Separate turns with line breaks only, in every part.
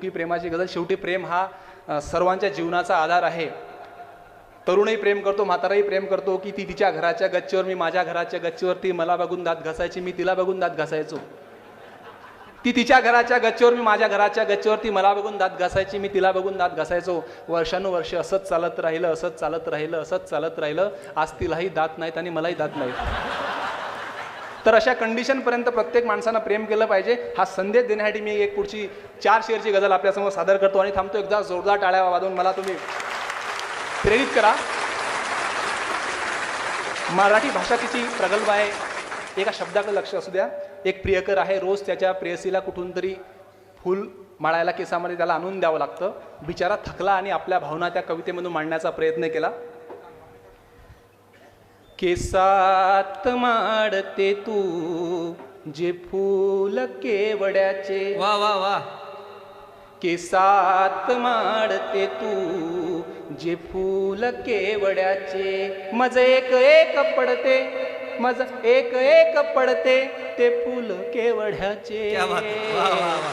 की प्रेमाची गजल. शेवटी प्रेम हा सर्वांच्या जीवनाचा आधार आहे. तरुणही प्रेम करतो, म्हाताराही प्रेम करतो. की ती तिच्या घराच्या गच्चीवर, मी माझ्या घराच्या गच्चीवर. ती मला बघून दात घासायची, मी तिला बघून दात घासायचो. ती तिच्या घराच्या गच्चीवर, मी माझ्या घराच्या गच्चीवर. ती मला बघून दात घासायची, मी तिला बघून दात घासायचो. वर्षानुवर्ष असंच चालत राहिलं, असंच चालत राहिलं, असंच चालत राहिलं. आज तिलाही दात नाहीत आणि मलाही दात नाहीत. तर अशा कंडिशनपर्यंत प्रत्येक माणसानं प्रेम केलं पाहिजे. हा संदेश देण्यासाठी मी एक पुढची 4 शेरची गझल आपल्यासमोर सादर करतो आणि थांबतो. एकदा जोरदार टाळ्या वाजवून मला तुम्ही प्रेरित करा. मराठी भाषा तिची प्रगल्भ आहे. एका शब्दाकडे लक्ष असू द्या. एक प्रियकर आहे, रोज त्याच्या प्रेयसीला कुठून तरी फूल माळायला केसामध्ये त्याला आणून द्यावं लागतं. बिचारा थकला आणि आपल्या भावना त्या कवितेमधून मांडण्याचा प्रयत्न केला. केसात माडते तू जे फूल केवड्याचे,
वा वा वा.
केसात माडते तू जे फूल केवड्याचे. मज एक एक पडते, मज एक एक पडते ते फूल केवड्याचे.
क्या बात. वा वा वा.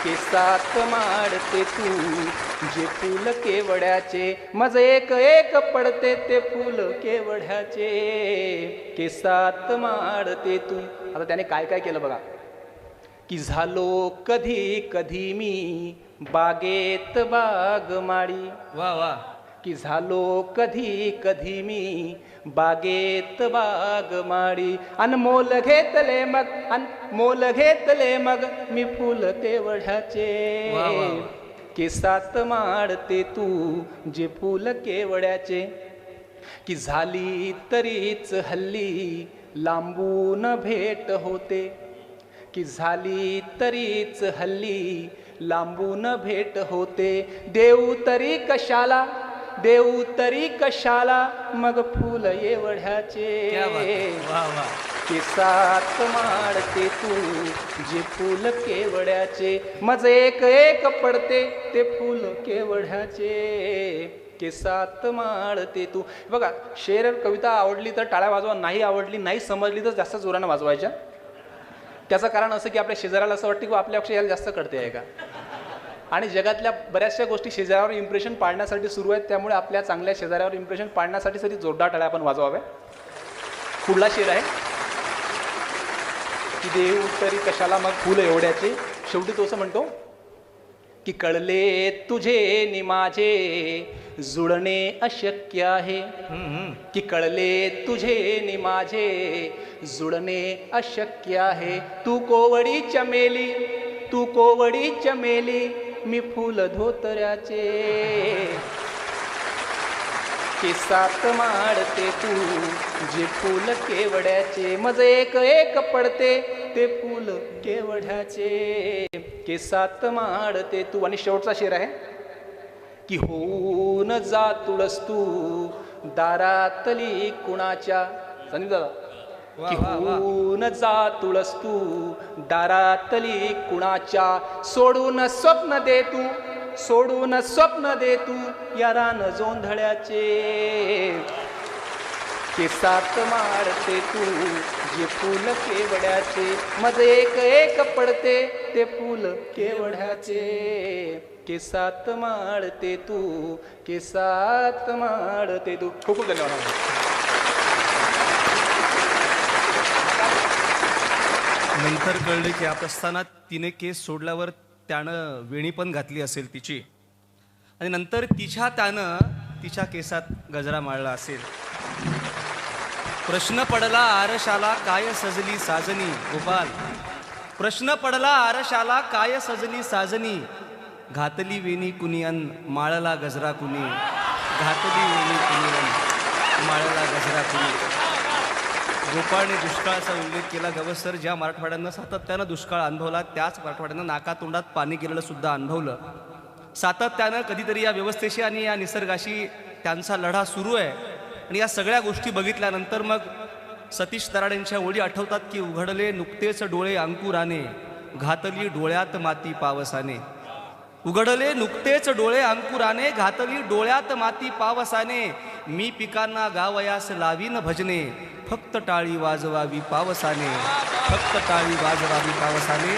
केसात माडते तू जे फूल केवड्याचे. मज एक एक पडते ते फूल केवड्याचे. केसात माडते तू. आता त्याने काय काय केलं बघा. की झालो कधी कधी मी बागेत बाग माडी.
वा वा.
की झालो कधी कधी मी बागेत बाग माडी. अनमोल घेतले मग, अनमोल घेतले मग मी फूल केवड्याचे.
वा वा.
केसात माडते तू जे फूल केवड्याचे. की झाली तरीच हल्ली लांबून भेट होते. की झाली तरीच हल्ली लांबून भेट होते. देऊ तरी कशाला, देऊ तरी कशाला मग फूल एवढ्याचे.
क्या बात. वा वा.
केसात माडते तू जे फूल केवड्याचे. मज एक एक पडते ते फूल केवड्याचे. केसात माडते तू. बघा, शेर कविता आवडली तर टाळ्या वाजवा, नाही आवडली, नाही समजली तर जास्त जोरानं वाजवायच्या. त्याचं कारण असं की आपल्या शेजाऱ्याला असं वाटतं की आपल्यापेक्षा याला जास्त कळते आहे का. आणि जगातल्या बऱ्याचशा गोष्टी शेजाऱ्यावर इम्प्रेशन पाडण्यासाठी सुरू आहेत. त्यामुळे आपल्या चांगल्या शेजाऱ्यावर इम्प्रेशन पाडण्यासाठी साठी जोरदार टाळ्या आपण वाजवाव्या. पुढला शेर आहे की देऊ तरी कशाला मग फुलं एवढ्याचे. शेवटी तो असं म्हणतो की कळले तुझे नि माझे जुळणे अशक्य आहे. की कळले तुझे नि माझे जुळणे अशक्य आहे. तू कोवडी चमेली, तू कोवडी चमेली मी फुल धोतऱ्याचे. केसात माडते तू जे फूल केवड्याचे. मज एक एक पडते ते फूल केवड्याचे. केसात माडते तू. आणि शेवटचा शेर आहे की होऊन जा तुळस तू दारातली कुणाच्या. संदीप दादा. की होऊन जा तुळस तू दारातली कुणाच्या. सोडून स्वप्न दे तू, सोडून स्वप्न दे तू या रान जोंधळ्याचे. केसात माडते तू जे फूल केवड्याचे. मज एक एक पडते ते फूल केवड्याचे. केसात माडते तू, केसात माडते तू. खूप खूप धन्यवाद.
नंतर कळले की आप असताना तिने केस सोडल्यावर त्यानं वेणी पण घातली असेल तिची. आणि नंतर त्यानं तिच्या केसात गजरा माळला असेल. प्रश्न पडला आरशाला काय सजली साजनी. गोपाल. प्रश्न पडला आरशाला काय सजली साजनी. घातली वेणी कुनियन माळला गजरा कुणी. घातली वेणी कुनियन माळला गजरा कुणी. गोपाळने दुष्काळाचा उल्लेख केला. गवसर ज्या मराठवाड्यांना सातत्यानं दुष्काळ अनुभवला त्याच मराठवाड्यांना नाकातोंडात पाणी गेलेलं सुद्धा अनुभवलं. सातत्यानं कधीतरी या व्यवस्थेशी आणि या निसर्गाशी त्यांचा लढा सुरू आहे. आणि या सगळ्या गोष्टी बघितल्यानंतर मग सतीश दराडेंच्या ओळी आठवतात की उघडले नुकतेच डोळे अंकुराने घातली डोळ्यात माती पावसाने. उघडले नुकतेच डोळे अंकुराने घातली डोळ्यात माती पावसाने. मी पिकांना गावयास लावीन भजने फक्त टाळी वाजवावी पावसाने. फक्त टाळी वाजवावी पावसाने.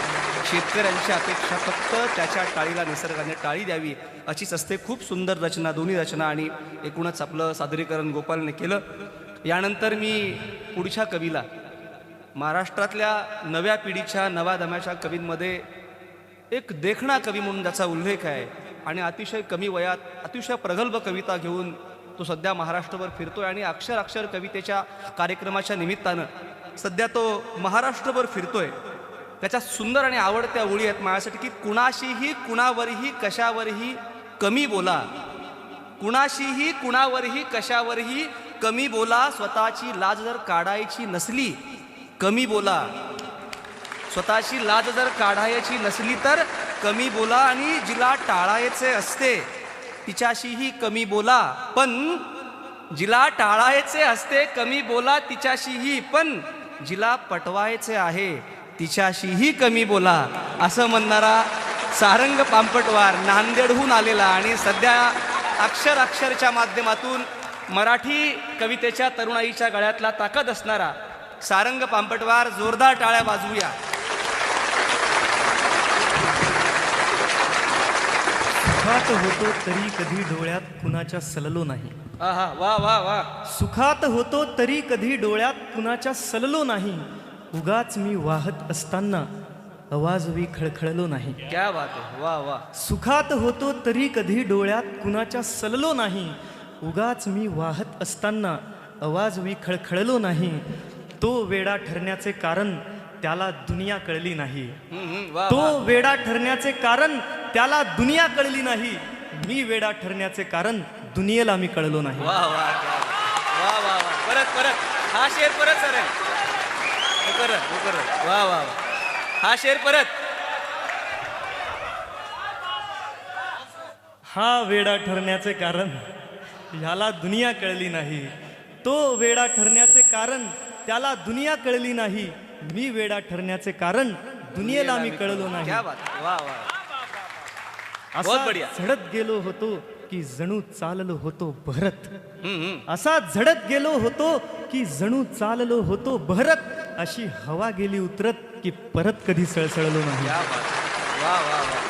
शेतकऱ्यांची अपेक्षा फक्त त्याच्या टाळीला निसर्गाने टाळी द्यावी अशीच असते. खूप सुंदर रचना, दोन्ही रचना आणि एकूणच आपलं सादरीकरण गोपालने केलं. यानंतर मी पुढच्या कवीला, महाराष्ट्रातल्या नव्या पिढीच्या नव्या दम्याच्या कवींमध्ये एक देखणा कवी म्हणून ज्याचा उल्लेख आहे आणि अतिशय कमी वयात अतिशय प्रगल्भ कविता घेऊन तो सध्या महाराष्ट्रभर फिरतोय आणि अक्षर अक्षर कवितेच्या कार्यक्रमाच्या निमित्तानं सध्या तो महाराष्ट्रभर फिरतोय. त्याच्या सुंदर आणि आवडत्या ओळी आहेत माझ्यासाठी की कुणाशीही कुणावरही कशावरही कमी बोला, कुणाशीही कुणावरही कशावरही कमी बोला, स्वतःची लाज जर काढायची नसली कमी बोला, स्वतःची लाज जर काढायची नसली तर कमी बोला, आणि जिला टाळायचे असते तिच्याशीही कमी बोला, पण जिला टाळायचे असते कमी बोला तिच्याशीही, पण जिला पटवायचे आहे तिच्याशीही कमी बोला, असं म्हणणारा सारंग पांपटवार नांदेडहून आलेला आणि सध्या अक्षर अक्षरच्या माध्यमातून मराठी कवितेच्या तरुणाईच्या गळ्यातला ताकद असणारा सारंग पांपटवार, जोरदार टाळ्या वाजवूया.
सुखात होतो तरी कधी डोळ्यात कुणाच्या सललो नाही.
आहा, वा वा वा.
सुखात होतो तरी कधी डोळ्यात कुणाच्या सललो नाही. उगाच मी वाहत असताना आवाजवी खळखळलो नाही.
क्या बात आहे, वा वा.
सुखात होतो तरी कधी डोळ्यात कुणाच्या सललो नाही. उगाच मी वाहत असताना आवाजवी खळखळलो नाही. तो वेडा ठरण्याचे कारण त्याला दुनिया कळली नाही.
वा
तो
वा.
वेडा ठरण्याचे कारण त्याला दुनिया कळली नाही. मी वेडा ठरण्याचे कारण दुनियेला मी कळलो नाही.
वा वा वा वा वा. परत परत हा शेर परत सर परत वा वा वा. हा शेर परत.
हा वेडा ठरण्याचे कारण ह्याला दुनिया कळली नाही. तो वेडा ठरण्याचे कारण त्याला दुनिया कळली नाही. मी वेडा ठरण्याचे कारण दुनियेला मी कळलो नाही.
क्या बात आहे, वा वा. बहुत
असा
बढिया.
झडत गेलो होतो की जणू चाललो होतो बहरत.
हम्म.
असा झडत गेलो होतो की जणू चाललो होतो बहरत. अशी हवा गेली उतरत की परत कधी सळसळलो नाही.
क्या बात आहे, वा वा वा.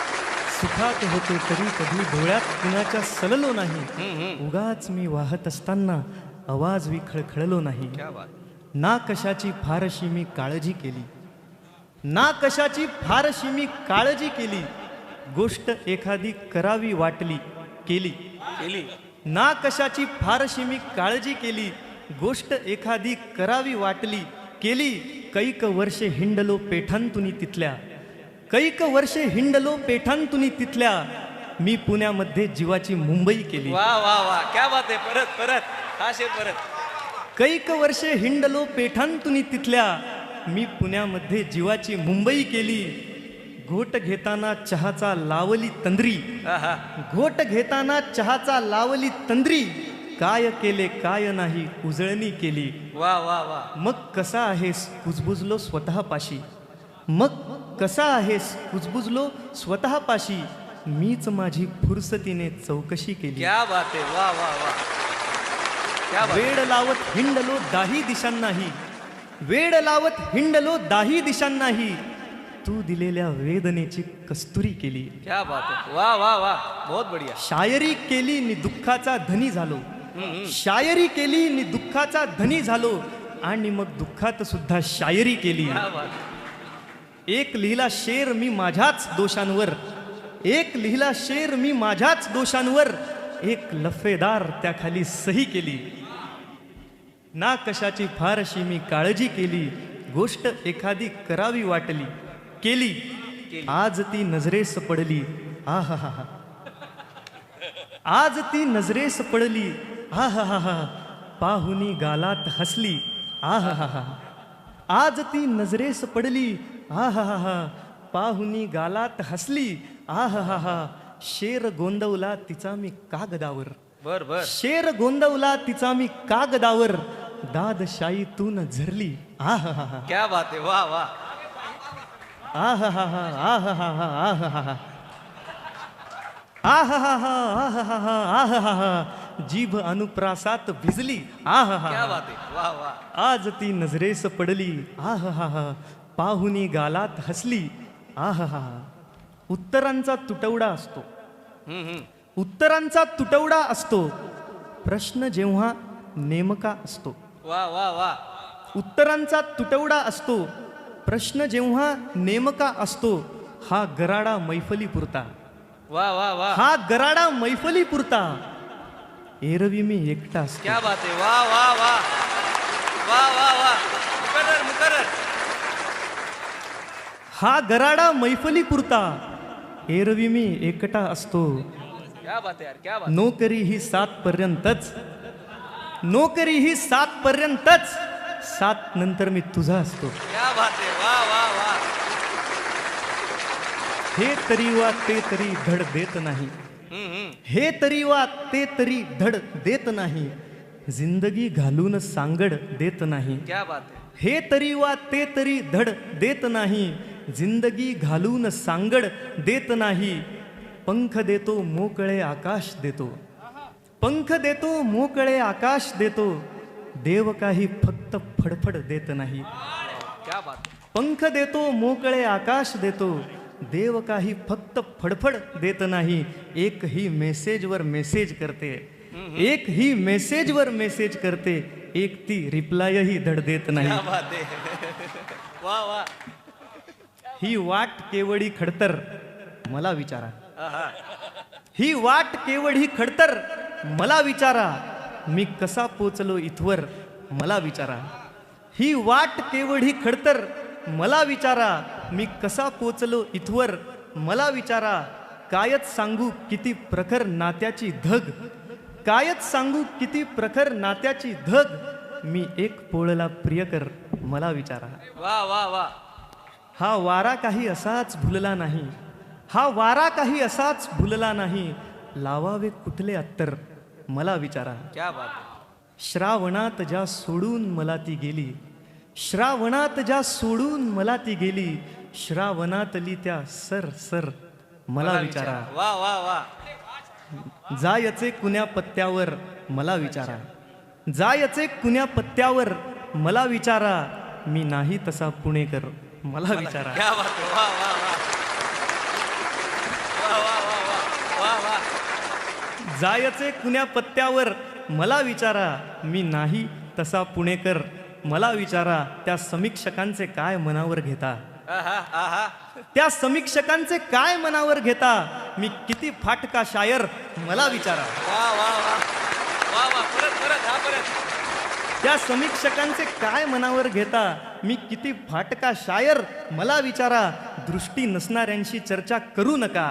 सुखात होतो तरी कधी डोळ्यात कुणाच्या सललो नाही. उगाच मी वाहत असताना आवाज खळखळलो नाही.
क्या बात.
ना कशाची फारशी मी काळजी केली, ना कशाची फारशी मी काळजी केली. गोष्ट एखादी करावी वाटली केली.
केली.
ना कशाची फारशी मी काळजी केली. गोष्ट एखादी करावी वाटली केली. कैक वर्षे हिंडलो पेठांतुनी तिथल्या, कैक वर्षे हिंडलो पेठांतुनी तिथल्या. मी पुण्यामध्ये जीवाची मुंबई केली.
वा वा वा. क्या बात आहे. परत परत हा शेर परत.
कैक वर्षे हिंडलो पेठांतुनी तिथल्या. मी पुण्यामध्ये जीवाची मुंबई केली. घोट घेताना चहाचा लावली तंद्री,
आहा.
घोट घेताना चहाचा लावली तंद्री. काय केले काय नाही उजळणी केली.
वा वा वा.
मग कसा आहेस कुजबुजलो स्वतःपाशी, मग कसा आहेस कुजबुजलो स्वतःपाशी. मीच माझी फुरसतीने चौकशी केली.
क्या बात आहे, वा वा वा. क्या बात.
वेड लावत हिंडलो दाही दिशांनाही, वेड लावत हिंडलो दाही दिशांनाही. तू दिलेल्या वेदनेची कस्तुरी केली.
क्या बात आहे, वा वा वा. बहुत बढिया.
शायरी केली नि दुःखाचा धनी झालो, शायरी केली नि दुःखाचा धनी झालो. आणि मग दुःखात सुद्धा शायरी केली.
क्या बात.
एक लिहिला शेर मी माझ्याच दोषांवर, एक लिहिला शेर मी माझ्याच दोषांवर. एक लफेदार त्याखाली सही केली. ना कशाची फारशी मी काळजी केली. गोष्ट एखादी करावी वाटली केली. आज ती नजरेस पडली. आहा हा हा. आज ती नजरेस पडली. आहा हा हा. पाहुनी गालात हसली. आहा हा हा. आज ती नजरेस पडली. आहा हा हा. पाहुनी गालात हसली. आहा हा हा. शेर गोंदवला तिचा मी कागदावर,
बर बर.
शेर गोंदवला तिचा मी कागदावर. दादशाहीतून झरली. आहा हा हा.
क्या बात आहे, वा वा.
आहा हा हा. आहा हा हा. आहा हा हा. आहा हा हा. आहा हा हा. आहा हा हा. जीभ अनुप्रासात भिजली. आहा हा
क्या
हा.
बात आहे, वा वा.
आज ती नजरेस पडली. आहा हा हा. पाहुनी गालात हसली. आहा, उत्तरांचा तुटवडा असतो. उत्तरांचा तुटवडा असतो. प्रश्न जेव्हा नेमका असतो.
वा वा वा.
उत्तरांचा तुटवडा असतो. प्रश्न जेव्हा नेमका असतो. हा गराडा मैफली पुरता.
वा वा वा.
हा गराडा मैफली पुरता. एरवी मी एकटा असतो.
क्या बात आहे. वा वा वा वा वा वा. मुकर्रर मुकर्रर.
हा गराडा मैफली पुरता. एरवी मी एकटा असतो.
क्या बात आहे यार, क्या बात.
नोकरी ही 7 पर्यंतच. नोकरी ही 7 पर्यंतच. 7 नंतर मी तुझा असतो.
क्या बात आहे. वा वा वा.
हे तरी वा ते तरी धड देत नाही. हे तरी वा ते तरी धड देत नाही. जिंदगी घालून सांगड देत नाही.
क्या बात आहे.
हे तरी वा ते तरी धड देत नाही. जिंदगी घालून सांगड देत नाही. पंख देतो मोकळे आकाश देतो. पंख देतो मोकळे आकाश देतो. देव काही फक्त फडफड देत नाही.
क्या बात आहे.
पंख देतो मोकळे आकाश देतो. देव काही फक्त फडफड देत नाही. एक ही मेसेजवर मेसेज करते. एक ही मेसेजवर मेसेज करते. एक ती रिप्लायही धड देत नाही.
क्या बात आहे. वा वा.
ही वाट केवढी खडतर मला विचारा.
आहा.
ही वाट केवढी खडतर मला विचारा. मी कसा पोचलो इथवर मला विचारा. ही वाट केवढी खडतर मला विचारा. मी कसा पोचलो इथवर मला विचारा. कायच सांगू किती प्रखर नात्याची धग. कायच सांगू किती प्रखर नात्याची धग. मी एक पोळला प्रियकर मला विचारा.
वा वा वा.
हा वारा काही असाच भुलला नाही. हा वारा काही असाच भुलला नाही. लावावे कुठले अत्तर मला विचारा.
क्या बात आहे.
श्रावणात ज्या सोडून मला ती गेली. श्रावणात ज्या सोडून मला ती गेली. श्रावणातली त्या सर सर मला विचारा.
वा वा वा.
जायचे कुण्या पत्त्यावर मला विचारा. जायचे कुण्या पत्त्यावर मला विचारा. मी नाही तसा पुणेकर मला विचारा.
क्या बात आहे. वा वा वा. वा वा वा वा वा वा.
जायचे कुण्या पत्त्यावर मला विचारा. मी नाही तसा पुणेकर मला विचारा. त्या समीक्षकांचे काय मनावर घेता.
आहा आहा.
त्या समीक्षकांचे काय मनावर घेता. मी किती फाटका शायर मला विचारा.
वा वा वा वा वा. परत परत. हा परत.
त्या समीक्षकांचे काय मनावर घेता. मी किती फाटका शायर मला विचारा. दृष्टी नसणाऱ्यांशी चर्चा करू नका.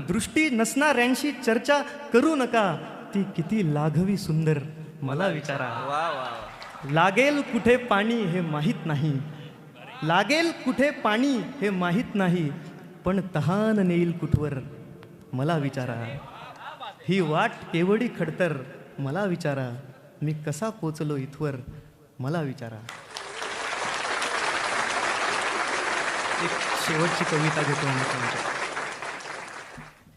दृष्टी नसणाऱ्यांशी चर्चा करू नका. ती किती लाघवी सुंदर मला विचारा.
वा वा.
लागेल कुठे पाणी हे माहीत नाही. लागेल कुठे पाणी हे माहीत नाही. पण तहान नेईल कुठवर मला विचारा. ही वाट केवढी खडतर मला विचारा. मी कसा पोचलो इथवर मला विचारा. एक शेवटची कविता घेतो मी तुमच्या.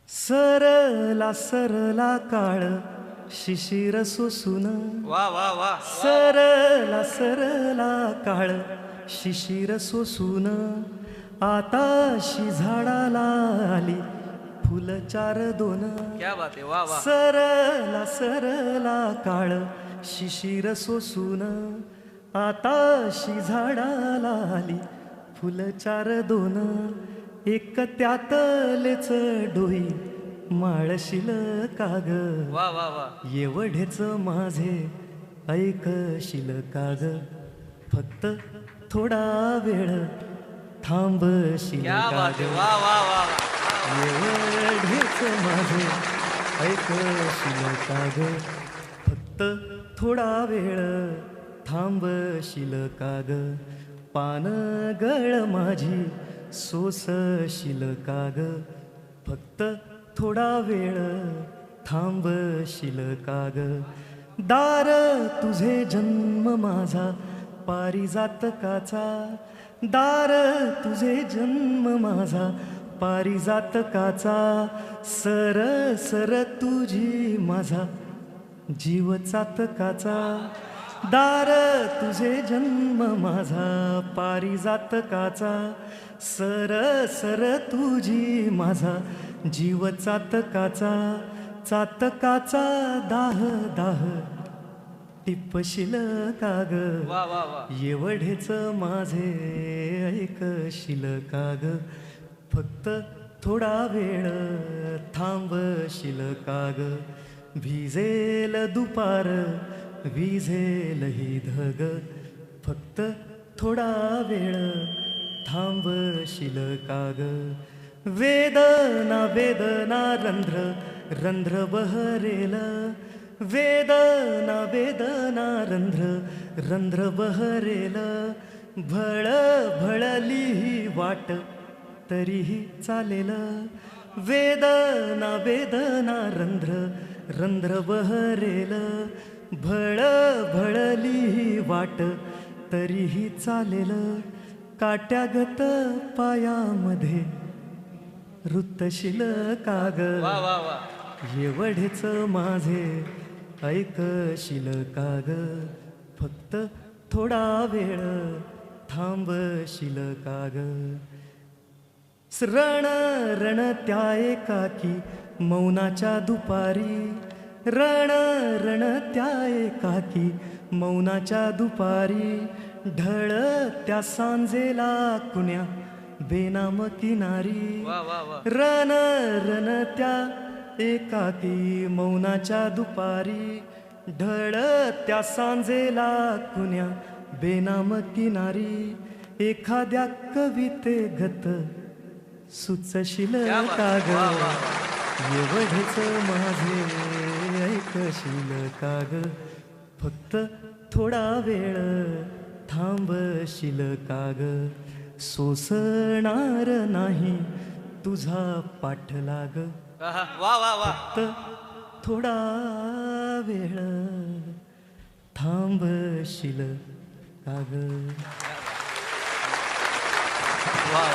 सरला सरला काळ शिशिर सोसून.
वा वा वा.
सरला सरला काळ शिशिर सोसून. आताशी झाडाला आली फुल 4-2.
क्या बात आहे. वा वा.
सरला सरला काळ शिशिर सोसून. आताशी झाडाला आली फुल 4-2. एक त्यातलेच डोई माळशील काग.
वा वा वा.
एवढेच माझे ऐकशील काग. फक्त थोडा वेळ थांबशील
क्या बात
काग.
आहे. वा वा वा.
एवढेच माझे ऐकशील काग. फक्त थोडा वेळ थांबशील काग. पानगळ माझी सोसशील काग. फक्त थोडा वेळ थांबशील काग. दार तुझे जन्म माझा पारिजातकाचा. दार तुझे जन्म माझा पारिजातकाचा. सर सर तुझी माझा जीव चातकाचा. दार तुझे जन्म माझा पारिजातकाचा सर सर तुझी माझा जीव चातकाचा चातकाचा दाह दाह टिपशील काग
वा वा वा
एवढेच माझे ऐकशील काग फक्त थोडा वेळ थांबशील काग भिजेल दुपार विझेल ही धग फक्त थोडा वेळ थांबशील काग वेदना वेदना रंध्र रंध्र बहरेल वेदना वेदना रंध्र रंध्र बहरेल भळ भळली ही वाट तरीही चालेल वेदना वेदना रंध्र रंध्र बहरेल भळ भळली ही वाट तरीही चालेल काट्यागत पायामध्ये वृत्तशील काग
वा वा वा
एवढेच माझे ऐकशील काग फक्त थोडा वेळ थांबशील काग रण रण त्या एकाकी मौनाच्या दुपारी रण रण त्या एकाकी मौनाच्या दुपारी ढळ त्या सांजेला कुण्या बेनाम किनारी
वा वा वा
रण रण त्या एकाकी मौनाच्या दुपारी ढळ त्या सांजेला कुण्या बेनाम किनारी एखाद्या कविते गत सुचशील काग एवढेच माझे ऐकशील काग फक्त थोडा वेळ थांबशील काग सोसणार नाही तुझा पाठलाग
आहा, वा वा वा
फक्त थोडा वेळ थांबशील काग
वा